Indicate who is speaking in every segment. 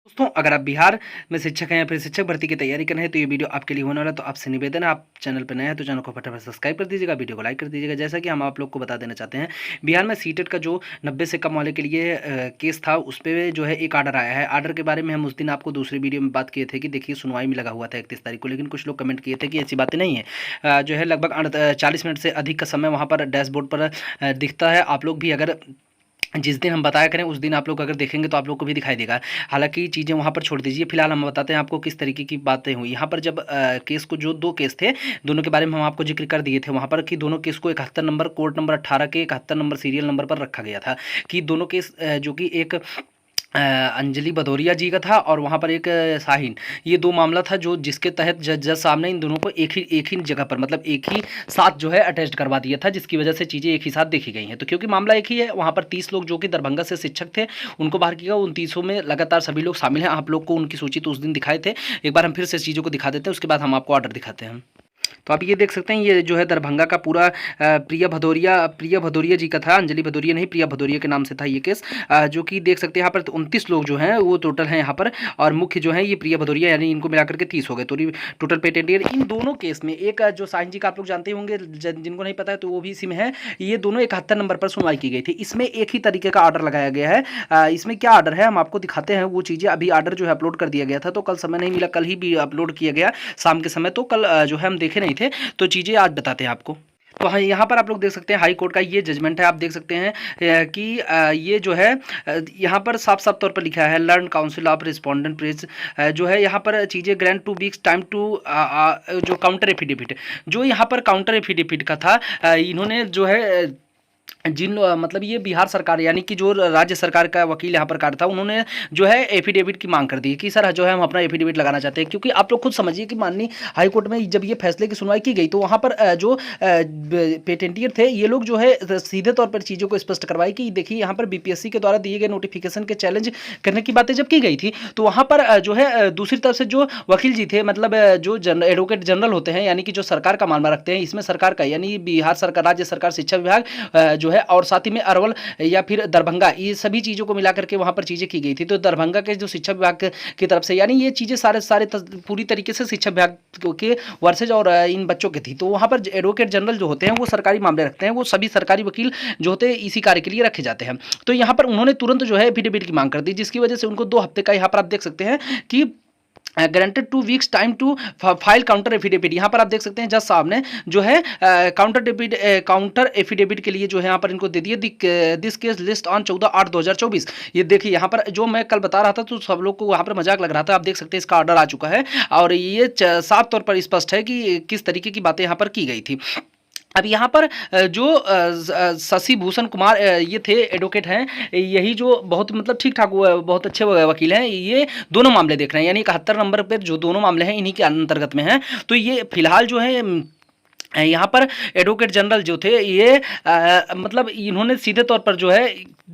Speaker 1: दोस्तों, अगर आप बिहार में शिक्षक हैं या फिर शिक्षक भर्ती की तैयारी कर रहे हैं तो ये वीडियो आपके लिए होने वाला है। तो आपसे निवेदन है, आप चैनल पर नए हैं तो चैनल को फटाफट सब्सक्राइब कर दीजिएगा, वीडियो को लाइक कर दीजिएगा। जैसा कि हम आप लोग को बता देना चाहते हैं, बिहार में सीटेट का जो 90 से कम वाले के लिए केस था, उस पर जो है एक आर्डर आया है। आर्डर के बारे में हम उस दिन आपको दूसरी वीडियो में बात किए थे कि देखिए सुनवाई में लगा हुआ था 31 तारीख को, लेकिन कुछ लोग कमेंट किए थे कि ऐसी बातें नहीं है। जो है लगभग 40 मिनट से अधिक का समय वहाँ पर डैशबोर्ड पर दिखता है। आप लोग भी अगर जिस दिन हम बताया करें उस दिन आप लोग अगर देखेंगे तो आप लोग को भी दिखाई देगा। हालांकि चीज़ें वहाँ पर छोड़ दीजिए, फिलहाल हम बताते हैं आपको किस तरीके की बातें हुई यहाँ पर। जब केस को जो दो केस थे, दोनों के बारे में हम आपको जिक्र कर दिए थे वहाँ पर कि दोनों केस को 71 नंबर कोर्ट नंबर 18 के 71 नंबर सीरियल नंबर पर रखा गया था। कि दोनों केस जो कि एक अंजलि भदौरिया जी का था और वहाँ पर एक शाहीन, ये दो मामला था जो जिसके तहत जज साहब ने इन दोनों को एक ही जगह पर मतलब एक ही साथ जो है अटैच करवा दिया था, जिसकी वजह से चीज़ें एक ही साथ देखी गई हैं। तो क्योंकि मामला एक ही है, वहाँ पर 30 लोग जो कि दरभंगा से शिक्षक थे उनको बाहर किया। उन 30 में लगातार सभी लोग शामिल हैं। आप लोग को उनकी सूची तो उस दिन दिखाए थे, एक बार हम फिर से चीज़ों को दिखा देते हैं, उसके बाद हम आपको ऑर्डर दिखाते हैं। तो आप ये देख सकते हैं, ये जो है दरभंगा का पूरा प्रिया भदौरिया जी का था। अंजलि भदौरिया नहीं, प्रिया भदौरिया के नाम से था ये केस। जो कि देख सकते हैं यहाँ पर 29 लोग जो हैं वो टोटल हैं यहाँ पर, और मुख्य जो है ये प्रिया भदौरिया, यानी इनको मिलाकर के 30 हो गए। तो टोटल पेटेंटियर इन दोनों केस में एक जो साइन जी का आप लोग जानते होंगे, जिनको नहीं पता है तो वो भी इसी में है। ये दोनों 71 नंबर पर सुनवाई की गई थी। इसमें एक ही तरीके का ऑर्डर लगाया गया है। इसमें क्या ऑर्डर है हम आपको दिखाते हैं वो चीज़ें। अभी ऑर्डर जो है अपलोड कर दिया गया था, तो कल समय नहीं मिला, कल ही भी अपलोड किया गया शाम के समय, तो कल जो है हम देखे नहीं थे, तो चीज़ें आज बताते हैं आपको। तो हाँ, यहाँ पर आप लोग देख सकते हैं हाई कोर्ट का ये जजमेंट है। आप देख सकते हैं कि ये जो है यहाँ पर साफ साफ तौर पर लिखा है learn council of respondent press, जो है यहाँ पर चीज़ें ग्रांट 2 वीक्स टाइम टू जो काउंटर एफिडेविट, जो यहाँ पर काउंटर एफिडेविट का था, इन्होंने जो है मतलब ये बिहार सरकार यानी कि जो राज्य सरकार का वकील यहाँ पर कार्य था, उन्होंने जो है एफिडेविट की मांग कर दी कि सर जो है हम अपना एफिडेविट लगाना चाहते हैं। क्योंकि आप लोग खुद समझिए कि माननीय हाई कोर्ट में जब ये फैसले की सुनवाई की गई तो वहाँ पर जो पेटेंटियर थे ये लोग जो है सीधे तौर पर चीज़ों को स्पष्ट करवाई कि देखिए यहाँ पर बीपीएससी के द्वारा दिए गए नोटिफिकेशन के चैलेंज करने की बातें जब की गई थी, तो वहाँ पर जो है दूसरी तरफ से जो वकील जी थे, मतलब जो एडवोकेट जनरल होते हैं, यानी कि जो सरकार का मामला रखते हैं, इसमें सरकार का यानी बिहार सरकार, राज्य सरकार शिक्षा विभाग जो है, और साथ ही में अरवल या फिर दरभंगा, ये सभी चीज़ों को मिला करके वहाँ पर चीज़ें की गई थी। तो दरभंगा के जो शिक्षा विभाग की तरफ से, यानी ये चीज़ें सारे पूरी तरीके से शिक्षा विभाग के वर्सेज और इन बच्चों की थी। तो वहाँ पर एडवोकेट जनरल जो होते हैं वो सरकारी मामले रखते हैं, वो सभी सरकारी वकील जो होते हैं इसी कार्य के लिए रखे जाते हैं। तो यहाँ पर उन्होंने तुरंत जो है एफिडेविट की मांग कर दी, जिसकी वजह से उनको 2 हफ्ते का यहाँ पर आप देख सकते हैं कि granted 2 weeks time to file counter affidavit. यहाँ पर आप देख सकते हैं जज साहब ने जो है काउंटर एफिडेविट के लिए जो है यहाँ पर इनको दे दिए दिस केस लिस्ट ऑन 14/8/2024। ये देखिए यहाँ पर जो मैं कल बता रहा था तो सब लोग को वहाँ पर मजाक लग रहा था। आप देख सकते हैं इसका ऑर्डर आ चुका है और ये साफ तौर पर स्पष्ट है कि किस तरीके की बातें यहाँ पर की गई थी। अब यहाँ पर जो शशि भूषण कुमार ये थे एडवोकेट हैं, यही जो बहुत मतलब ठीक ठाक बहुत अच्छे वकील हैं, ये दोनों मामले देख रहे हैं, यानी 71 नंबर पर जो दोनों मामले हैं इन्हीं के अंतर्गत में हैं। तो ये फिलहाल जो है यहाँ पर एडवोकेट जनरल जो थे ये मतलब इन्होंने सीधे तौर पर जो है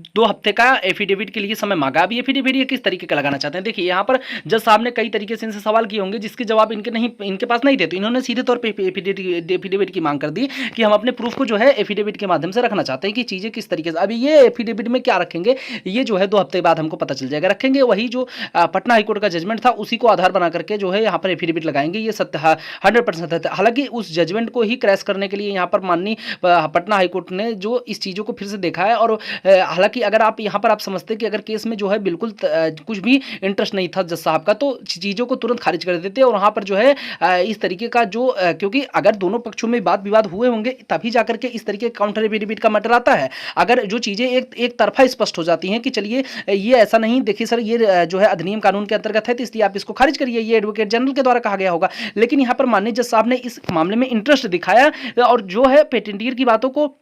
Speaker 1: 2 हफ्ते का एफिडेविट के लिए समय मांगा। अब ये एफिडेविट ये किस तरीके का लगाना चाहते हैं, देखिए यहाँ पर जज साहब ने कई तरीके से इनसे सवाल किए होंगे जिसके जवाब इनके पास नहीं थे, तो इन्होंने सीधे तौर पर एफिडेविट की मांग कर दी कि हम अपने प्रूफ को जो है एफिडेविट के माध्यम से रखना चाहते हैं कि चीज़ें किस तरीके से। अभी ये एफिडेविट में क्या रखेंगे ये जो है 2 हफ्ते बाद हमको पता चल जाएगा। रखेंगे वही जो पटना हाईकोर्ट का जजमेंट था उसी को आधार बना करके जो है यहाँ पर एफिडेविट लगाएंगे, ये 100% है। हालांकि उस जजमेंट को ही क्रैश करने के लिए यहाँ पर माननीय पटना हाईकोर्ट ने जो इस चीज़ों को फिर से देखा है। और हालांकि अगर आप यहाँ पर आप समझते कि अगर केस में जो है बिल्कुल कुछ भी इंटरेस्ट नहीं था जज साहब का, तो चीज़ों को तुरंत खारिज कर देते और वहाँ पर जो है इस तरीके का जो क्योंकि अगर दोनों पक्षों में वाद विवाद हुए होंगे तभी जाकर के इस तरीके काउंटर एफिडेविट का मैटर आता है। अगर जो चीज़ें एक तरफा स्पष्ट हो जाती हैं कि चलिए ये ऐसा नहीं, देखिए सर ये जो है अधिनियम कानून के अंतर्गत है तो इसलिए आप इसको खारिज करिए, ये एडवोकेट जनरल के द्वारा कहा गया होगा। लेकिन यहाँ पर माननीय जज साहब ने इस मामले में इंटरेस्ट दिखाया और जो है पेटेंटियर की बातों को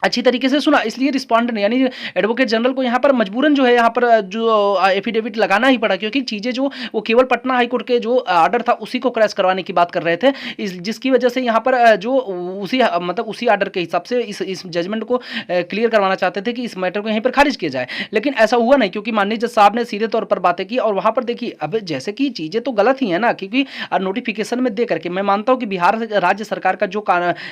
Speaker 1: अच्छी तरीके से सुना, इसलिए रिस्पॉन्डेंट यानी एडवोकेट जनरल को यहाँ पर मजबूरन जो है यहाँ पर जो एफिडेविट लगाना ही पड़ा, क्योंकि चीज़ें जो वो केवल पटना हाईकोर्ट के जो ऑर्डर था उसी को क्रैश करवाने की बात कर रहे थे, जिसकी वजह से यहाँ पर जो उसी ऑर्डर के हिसाब से इस जजमेंट को क्लियर करवाना चाहते थे कि इस मैटर को यहीं पर खारिज किया जाए। लेकिन ऐसा हुआ नहीं, क्योंकि माननीय जज साहब ने सीधे तौर पर बातें की और वहाँ पर देखिए अब जैसे कि चीज़ें तो गलत ही है ना, क्योंकि नोटिफिकेशन में दे करके मैं मानता हूँ कि बिहार राज्य सरकार का जो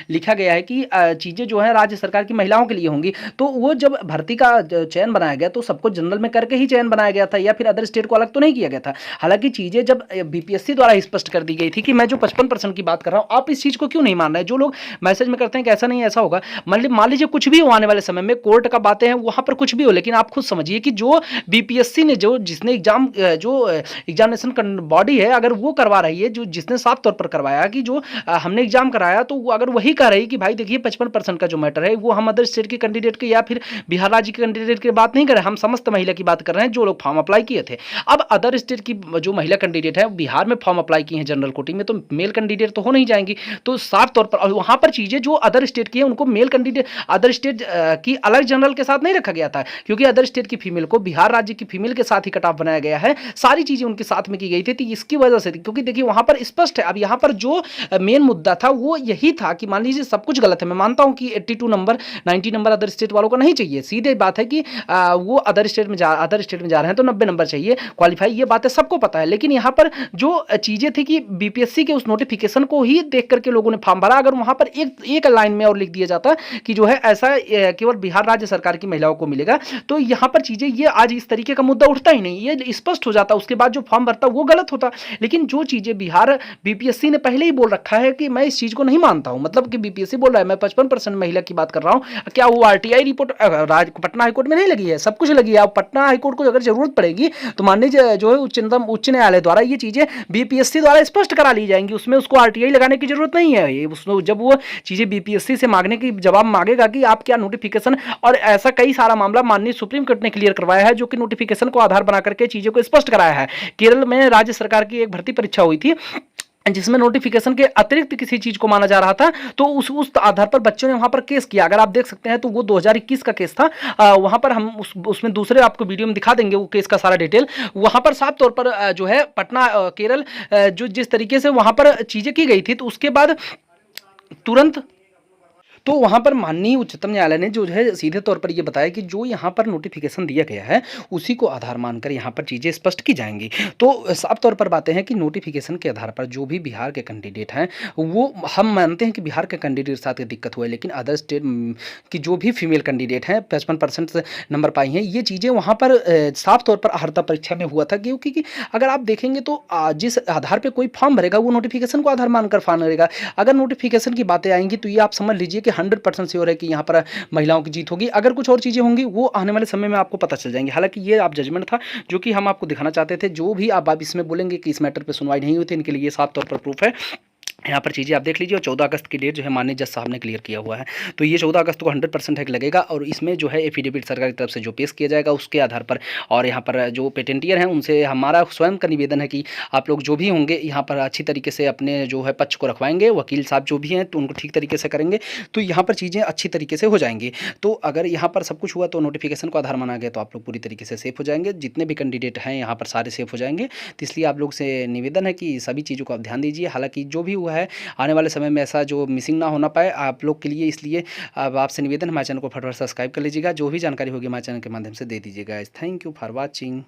Speaker 1: लिखा गया है कि चीज़ें जो है राज्य सरकार की महिलाओं के लिए होंगी। तो वो जब भर्ती का चयन बनाया गया तो सबको जनरल में करके ही चयन बनाया गया था, या फिर अदर स्टेट को अलग तो नहीं किया गया था। हालांकि चीज़ें जब बीपीएससी द्वारा स्पष्ट कर दी गई थी कि मैं जो 55% की बात कर रहा हूँ, आप इस चीज़ को क्यों नहीं मान रहे हैं? जो लोग मैसेज में करते हैं कि ऐसा नहीं ऐसा होगा, मान लीजिए कुछ भी हो आने वाले समय में, कोर्ट का बातें हैं वहाँ पर कुछ भी हो, लेकिन आप खुद समझिए कि जो बीपीएससी ने जो जिसने जो एग्जामिनेशन बॉडी है, अगर वो करवा रही है, जो जिसने साफ तौर पर करवाया कि जो हमने एग्जाम कराया, तो वो अगर वही कह रही कि भाई देखिए 55% का जो मैटर है वो हम अदर स्टेट के कैंडिडेट के या फिर बिहार राज्य के कैंडिडेट की बात नहीं कर रहे हैं, हम समस्त महिला की बात कर रहे हैं जो लोग फॉर्म अप्लाई किए थे। अब अदर स्टेट की जो महिला कैंडिडेट है बिहार में फॉर्म अप्लाई किए हैं जनरल कोटी में, तो मेल कैंडिडेट तो हो नहीं जाएंगी। तो साफ तौर पर वहां पर चीजें जो अदर स्टेट की है उनको मेल कैंडिडेट अदर स्टेट की अलग जनरल के साथ नहीं रखा गया था, क्योंकि अदर स्टेट की फीमेल को बिहार राज्य की फीमेल के साथ ही कट ऑफ बनाया गया है, सारी चीजें उनके साथ में की गई थी। तो इसकी वजह से, क्योंकि देखिए वहां पर स्पष्ट है, अब यहां पर जो मेन मुद्दा था वो यही था कि मान लीजिए सब कुछ गलत है, मैं मानता हूं कि 82 नंबर 90 नंबर अदर स्टेट वालों को नहीं चाहिए, सीधे बात है कि वो अदर स्टेट में जा रहे हैं तो 90 नंबर चाहिए क्वालिफाई, ये बातें सबको पता है। लेकिन यहाँ पर जो चीजें थी कि बीपीएससी के उस नोटिफिकेशन को ही देख करके लोगों ने फॉर्म भरा, अगर वहां पर एक लाइन में और लिख दिया जाता कि जो है ऐसा केवल बिहार राज्य सरकार की महिलाओं को मिलेगा, तो यहाँ पर चीजें ये आज इस तरीके का मुद्दा उठता ही नहीं, ये स्पष्ट हो जाता, उसके बाद जो फॉर्म भरता वो गलत होता। लेकिन जो चीजें बिहार बीपीएससी ने पहले ही बोल रखा है कि मैं इस चीज को नहीं मानता हूं, मतलब कि बीपीएससी बोल रहा है मैं 55% महिला की बात कर रहा हूं, क्या वो आरटीआई रिपोर्ट पटना हाईकोर्ट में नहीं लगी है? सब कुछ लगी है। अब पटना हाईकोर्ट को अगर जरूरत पड़ेगी तो माननीय जो है उच्च न्यायालय द्वारा ये चीजें बीपीएससी द्वारा स्पष्ट करा ली जाएंगी, उसमें उसको आरटीआई लगाने की जरूरत नहीं है। उसमें जब वो चीजें बीपीएससी से मांगने की जवाब मांगेगा कि आप क्या नोटिफिकेशन, और ऐसा कई सारा मामला माननीय सुप्रीम कोर्ट ने क्लियर करवाया है, जो कि नोटिफिकेशन को आधार बना करके चीजों को स्पष्ट कराया है। केरल में राज्य सरकार की एक भर्ती परीक्षा हुई थी जिसमें नोटिफिकेशन के अतिरिक्त किसी चीज को माना जा रहा था, तो उस आधार पर बच्चों ने वहां पर केस किया। अगर आप देख सकते हैं तो वो 2021 का केस था। वहां पर हम उसमें दूसरे आपको वीडियो में दिखा देंगे वो केस का सारा डिटेल। वहां पर साफ तौर पर जो है पटना केरल जो जिस तरीके से वहां पर चीजें की गई थी, तो उसके बाद तुरंत तो वहाँ पर माननीय उच्चतम न्यायालय ने जो है सीधे तौर पर ये बताया कि जो यहाँ पर नोटिफिकेशन दिया गया है उसी को आधार मानकर यहाँ पर चीज़ें स्पष्ट की जाएंगी। तो साफ तौर पर बातें हैं कि नोटिफिकेशन के आधार पर जो भी बिहार के कैंडिडेट हैं, वो हम मानते हैं कि बिहार के कैंडिडेट साथ दिक्कत हुआ है, लेकिन अदर स्टेट की जो भी फीमेल कैंडिडेट हैं 55% नंबर पाई हैं, ये चीज़ें वहाँ पर साफ तौर पर अर्हता परीक्षा में हुआ था। क्योंकि अगर आप देखेंगे तो जिस आधार पर कोई फॉर्म भरेगा वो नोटिफिकेशन को आधार मानकर फॉर्म भरेगा। अगर नोटिफिकेशन की बातें आएंगी तो ये आप समझ लीजिए कि 100% श्योर है कि यहाँ पर महिलाओं की जीत होगी। अगर कुछ और चीज़ें होंगी वो आने वाले समय में आपको पता चल जाएंगी। हालांकि ये आप जजमेंट था जो कि हम आपको दिखाना चाहते थे। जो भी आप इसमें बोलेंगे कि इस मैटर पे सुनवाई नहीं हुई थी, इनके लिए साफ तौर पर प्रूफ है। यहाँ पर चीज़ें आप देख लीजिए, और 14 अगस्त की डेट जो है माननीय जज साहब ने क्लियर किया हुआ है। तो ये 14 अगस्त को 100% है लगेगा, और इसमें जो है एफिडेविट सरकार की तरफ से जो पेश किया जाएगा उसके आधार पर, और यहाँ पर जो पेटेंटियर हैं उनसे हमारा स्वयं का निवेदन है कि आप लोग जो भी होंगे यहाँ पर अच्छी तरीके से अपने जो है पक्ष को रखवाएंगे, वकील साहब जो भी हैं तो उनको ठीक तरीके से करेंगे, तो यहाँ पर चीज़ें अच्छी तरीके से हो जाएंगी। तो अगर यहाँ पर सब कुछ हुआ तो नोटिफिकेशन को आधार माना गया तो आप लोग पूरी तरीके से सेफ हो जाएंगे। जितने भी कैंडिडेट हैं यहाँ पर सारे सेफ हो जाएंगे। तो इसलिए आप लोग से निवेदन है कि सभी चीज़ों को आप ध्यान दीजिए। हालाँकि जो भी हुआ है आने वाले समय में ऐसा जो मिसिंग ना होना पाए आप लोग के लिए, इसलिए अब आपसे निवेदन हमारे चैनल को फटाफट सब्सक्राइब कर लीजिएगा। जो भी जानकारी होगी हमारे चैनल के माध्यम से दे दीजिएगा। Thank you for watching.